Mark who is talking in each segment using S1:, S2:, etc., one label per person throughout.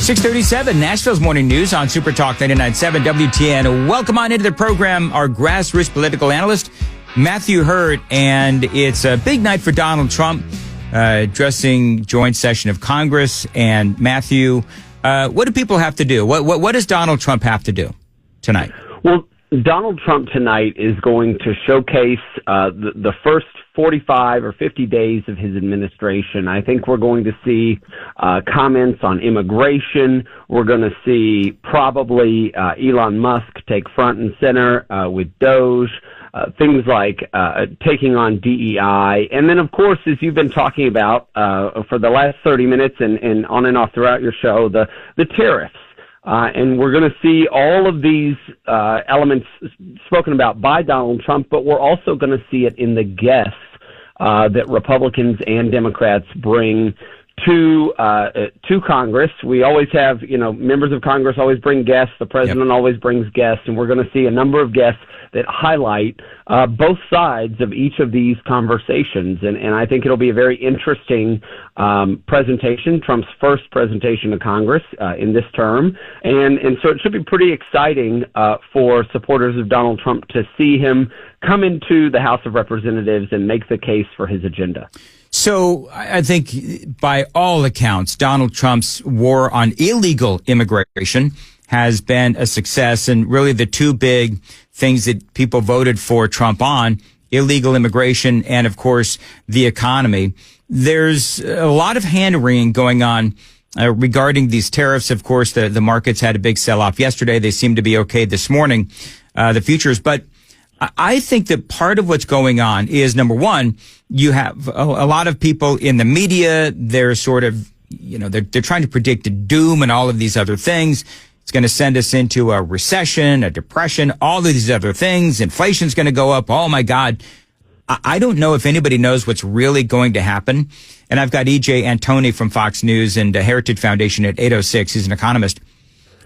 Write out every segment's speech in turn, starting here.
S1: 637, Nashville's Morning News on Super Talk 99.7 WTN. Welcome on into the program, our grassroots political analyst, Matthew Hurtt. And it's a big night for Donald Trump, addressing joint session of Congress. And Matthew, what do people have to do? What does Donald Trump have to do tonight?
S2: Well, Donald Trump tonight is going to showcase the first 45 or 50 days of his administration. I think we're going to see comments on immigration. We're going to see probably Elon Musk take front and center with Doge. Things like taking on DEI. And then, of course, as you've been talking about for the last 30 minutes and on and off throughout your show, the tariffs. And we're going to see all of these elements spoken about by Donald Trump, but we're also going to see it in the guests that Republicans and Democrats bring to Congress. We always have, members of Congress always bring guests. The president always brings guests, and we're going to see a number of guests that highlight both sides of each of these conversations. And I think it'll be a very interesting presentation, Trump's first presentation to Congress in this term. And so it should be pretty exciting for supporters of Donald Trump to see him come into the House of Representatives and make the case for his agenda.
S1: So I think by all accounts, Donald Trump's war on illegal immigration has been a success. And really the two big things that people voted for Trump on, illegal immigration and, of course, the economy. There's a lot of hand-wringing going on regarding these tariffs. Of course, the markets had a big sell-off yesterday. They seem to be okay this morning, the futures. But I think that part of what's going on is, number one, you have a lot of people in the media. They're sort of, they're trying to predict a doom and all of these other things. It's going to send us into a recession, a depression, all of these other things. Inflation's going to go up. Oh, my God. I don't know if anybody knows what's really going to happen. And I've got E.J. Antoni from Fox News and Heritage Foundation at 806. He's an economist.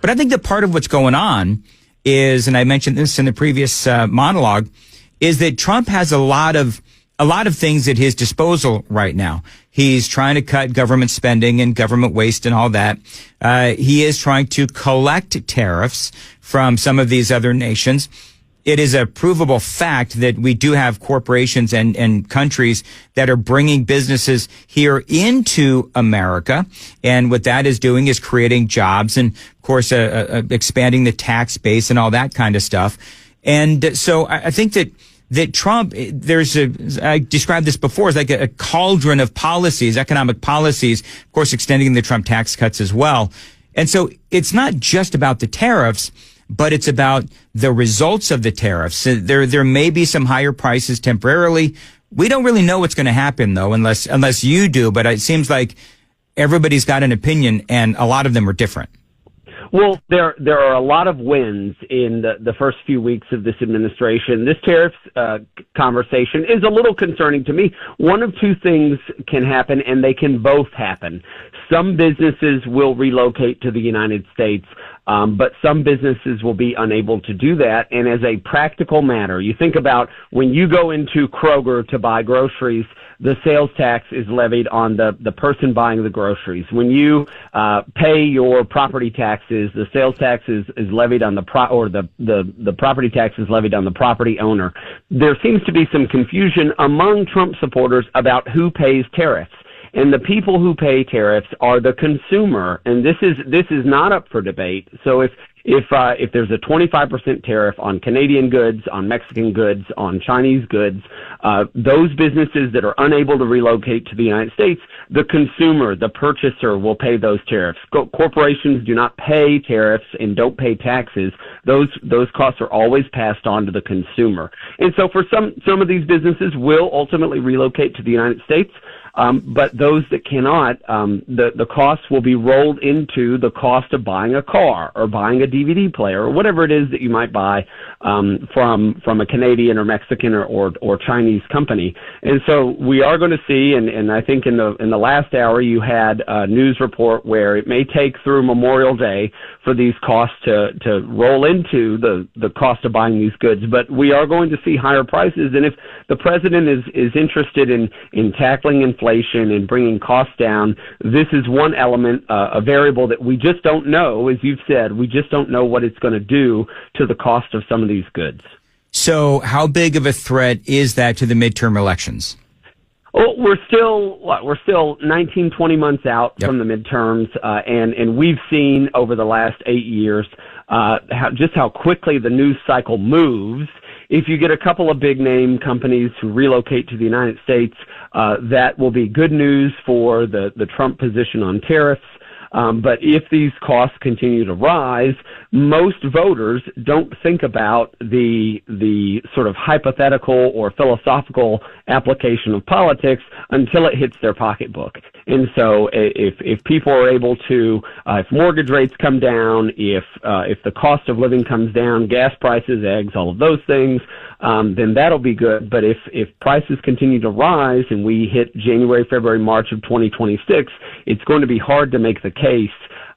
S1: But I think that part of what's going on is, and I mentioned this in the previous monologue, is that Trump has a lot of things at his disposal right now. He's trying to cut government spending and government waste and all that. He is trying to collect tariffs from some of these other nations. It is a provable fact that we do have corporations and countries that are bringing businesses here into America. And what that is doing is creating jobs and, of course, expanding the tax base and all that kind of stuff. And so I think that Trump, I described this before, as like a cauldron of policies, economic policies, of course, extending the Trump tax cuts as well. And so it's not just about the tariffs, but it's about the results of the tariffs. There may be some higher prices temporarily. We don't really know what's going to happen, though, unless you do. But it seems like everybody's got an opinion, and a lot of them are different.
S2: Well, there are a lot of wins in the first few weeks of this administration. This tariffs conversation is a little concerning to me. One of two things can happen, and they can both happen. Some businesses will relocate to the United States, but some businesses will be unable to do that. And as a practical matter, you think about when you go into Kroger to buy groceries, the sales tax is levied on the person buying the groceries. When you pay your property taxes, the sales tax is levied on the property tax is levied on the property owner. There seems to be some confusion among Trump supporters about who pays tariffs. And the people who pay tariffs are the consumer, and this is not up for debate. So if there's a 25% tariff on Canadian goods, on Mexican goods, on Chinese goods, those businesses that are unable to relocate to the United States, the consumer, the purchaser, will pay those tariffs. Corporations do not pay tariffs and don't pay taxes. Those costs are always passed on to the consumer. And so for some of these businesses will ultimately relocate to the United States. But those that cannot, the costs will be rolled into the cost of buying a car or buying a DVD player or whatever it is that you might buy from a Canadian or Mexican or Chinese company. And so we are going to see, and I think in the last hour you had a news report where it may take through Memorial Day for these costs to roll into the cost of buying these goods. But we are going to see higher prices, and if the president is interested in tackling inflation inflation and bringing costs down, this is one element, a variable that we just don't know. As you've said, we just don't know what it's going to do to the cost of some of these goods.
S1: So how big of a threat is that to the midterm elections?
S2: Well, we're still 19, 20 months out from the midterms, and we've seen over the last 8 years how quickly the news cycle moves. If you get a couple of big name companies who relocate to the United States, that will be good news for the Trump position on tariffs. But if these costs continue to rise, most voters don't think about the sort of hypothetical or philosophical application of politics until it hits their pocketbook. And so if people are able to, if mortgage rates come down, if the cost of living comes down, gas prices, eggs, all of those things, then that'll be good. But if prices continue to rise and we hit January, February, March of 2026, it's going to be hard to make the case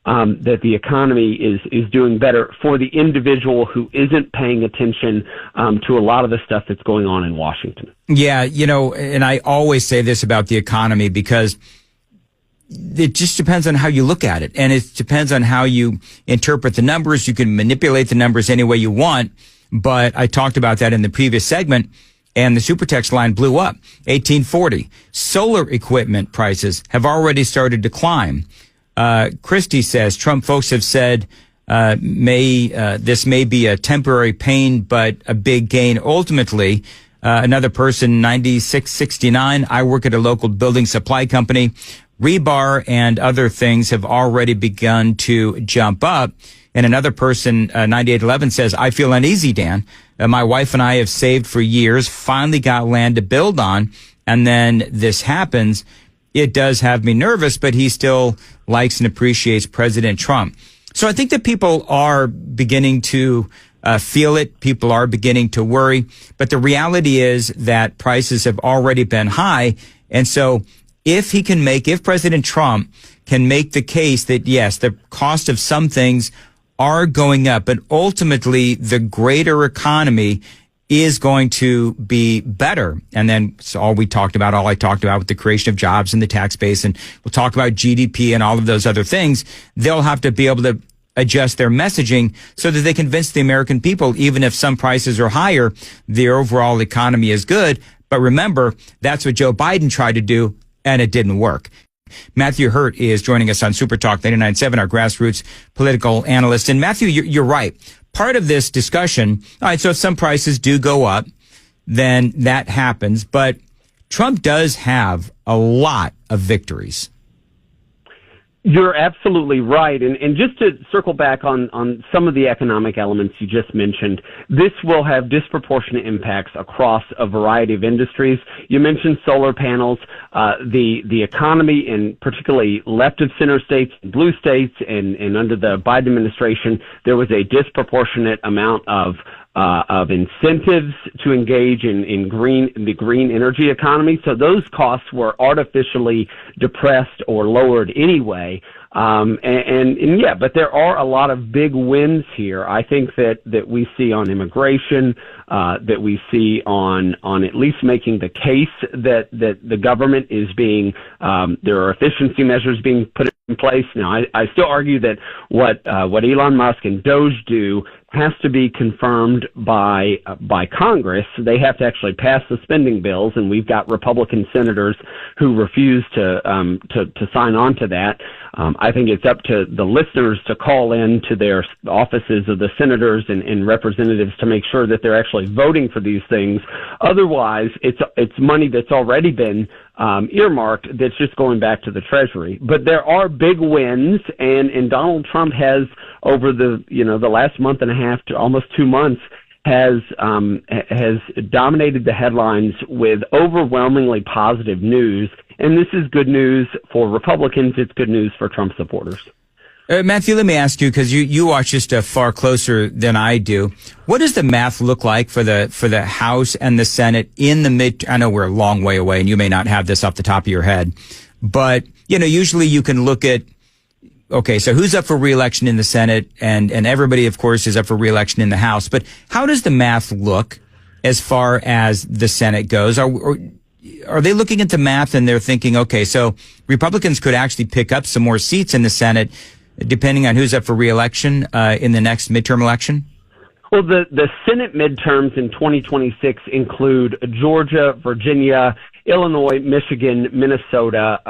S2: that the economy is doing better for the individual who isn't paying attention to a lot of the stuff that's going on in Washington.
S1: Yeah, and I always say this about the economy because it just depends on how you look at it. And it depends on how you interpret the numbers. You can manipulate the numbers any way you want. But I talked about that in the previous segment, and the supertext line blew up. 1840. Solar equipment prices have already started to climb. Christie says Trump folks have said this may be a temporary pain, but a big gain ultimately. Another person, 9669. I work at a local building supply company. Rebar and other things have already begun to jump up. And another person, 9811, says, I feel uneasy, Dan. My wife and I have saved for years, finally got land to build on, and then this happens. It does have me nervous, but he still likes and appreciates President Trump. So I think that people are beginning to feel it. People are beginning to worry. But the reality is that prices have already been high. And so if President Trump can make the case that, yes, the cost of some things are going up, but ultimately the greater economy is going to be better. And then all I talked about with the creation of jobs and the tax base, and we'll talk about GDP and all of those other things, they'll have to be able to adjust their messaging so that they convince the American people, even if some prices are higher, the overall economy is good. But remember, that's what Joe Biden tried to do, and it didn't work. Matthew Hurtt is joining us on Super Talk 99.7, our grassroots political analyst. And Matthew, you're right. Part of this discussion, all right, so if some prices do go up, then that happens. But Trump does have a lot of victories.
S2: You're absolutely right. And just to circle back on some of the economic elements you just mentioned, this will have disproportionate impacts across a variety of industries. You mentioned solar panels, the economy in particularly left of center states, blue states, and under the Biden administration, there was a disproportionate amount of incentives to engage in the green energy economy. So those costs were artificially depressed or lowered anyway. But there are a lot of big wins here. I think that we see on immigration, that we see on at least making the case that the government is being, there are efficiency measures being put in place. Now, I still argue that what Elon Musk and Doge do has to be confirmed by Congress. They have to actually pass the spending bills, and we've got Republican senators who refuse to sign on to that. I think it's up to the listeners to call in to their offices of the senators and representatives to make sure that they're actually voting for these things. Otherwise, it's money that's already been earmarked that's just going back to the Treasury. But there are big wins, and Donald Trump has, over the last month and a half to almost 2 months, has dominated the headlines with overwhelmingly positive news. And this is good news for Republicans. It's good news for Trump supporters.
S1: Matthew, let me ask you, because you watch this stuff far closer than I do. What does the math look like for the House and the Senate in the mid? I know we're a long way away, and you may not have this off the top of your head, but usually you can look at, okay, so who's up for re-election in the Senate, and everybody, of course, is up for re-election in the House. But how does the math look as far as the Senate goes? Or are they looking at the math and they're thinking, okay, so Republicans could actually pick up some more seats in the Senate, depending on who's up for re-election in the next midterm election?
S2: Well, the Senate midterms in 2026 include Georgia, Virginia, Illinois, Michigan, Minnesota,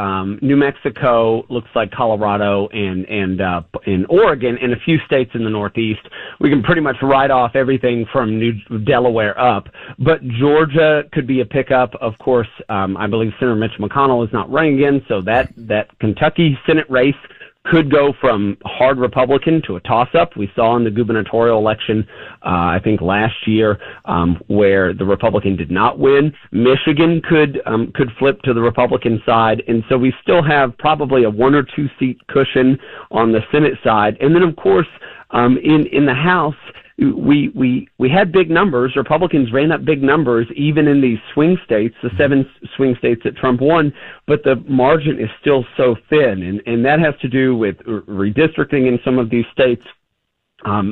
S2: New Mexico, looks like Colorado, and in Oregon, and a few states in the Northeast. We can pretty much write off everything from Delaware up, but Georgia could be a pickup. Of course, I believe Senator Mitch McConnell is not running again, so that Kentucky Senate race could go from hard Republican to a toss-up. We saw in the gubernatorial election, I think last year, where the Republican did not win. Michigan could flip to the Republican side, and so we still have probably a 1 or 2 seat cushion on the Senate side. And then, of course, in the House, we had big numbers. Republicans ran up big numbers even in these swing states, the 7 swing states that Trump won, but the margin is still so thin, and that has to do with redistricting in some of these states.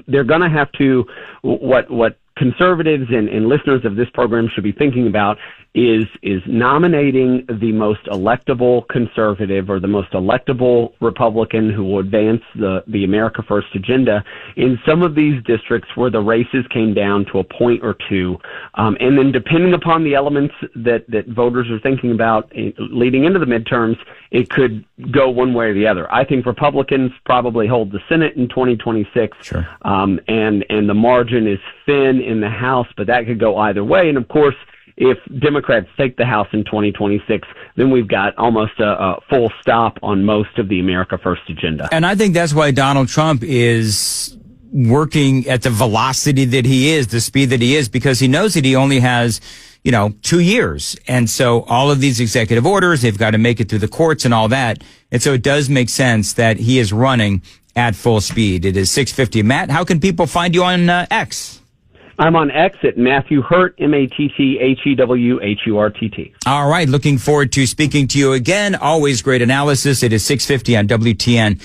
S2: They're going to have to, what conservatives and listeners of this program should be thinking about is nominating the most electable conservative or the most electable Republican who will advance the America First agenda in some of these districts where the races came down to a point or two. And then depending upon the elements that voters are thinking about leading into the midterms, it could go one way or the other. I think Republicans probably hold the Senate in 2026.
S1: Sure.
S2: And the margin is thin in the House, but that could go either way. And of course, if Democrats take the House in 2026, then we've got almost a full stop on most of the America First agenda.
S1: And I think that's why Donald Trump is working at the velocity that he is, the speed that he is, because he knows that he only has, 2 years. And so all of these executive orders, they've got to make it through the courts and all that. And so it does make sense that he is running at full speed. It is 6:50. Matt, how can people find you on X?
S2: I'm on X at Matthew Hurtt, MattheWHurtt.
S1: All right. Looking forward to speaking to you again. Always great analysis. It is 6:50 on WTN.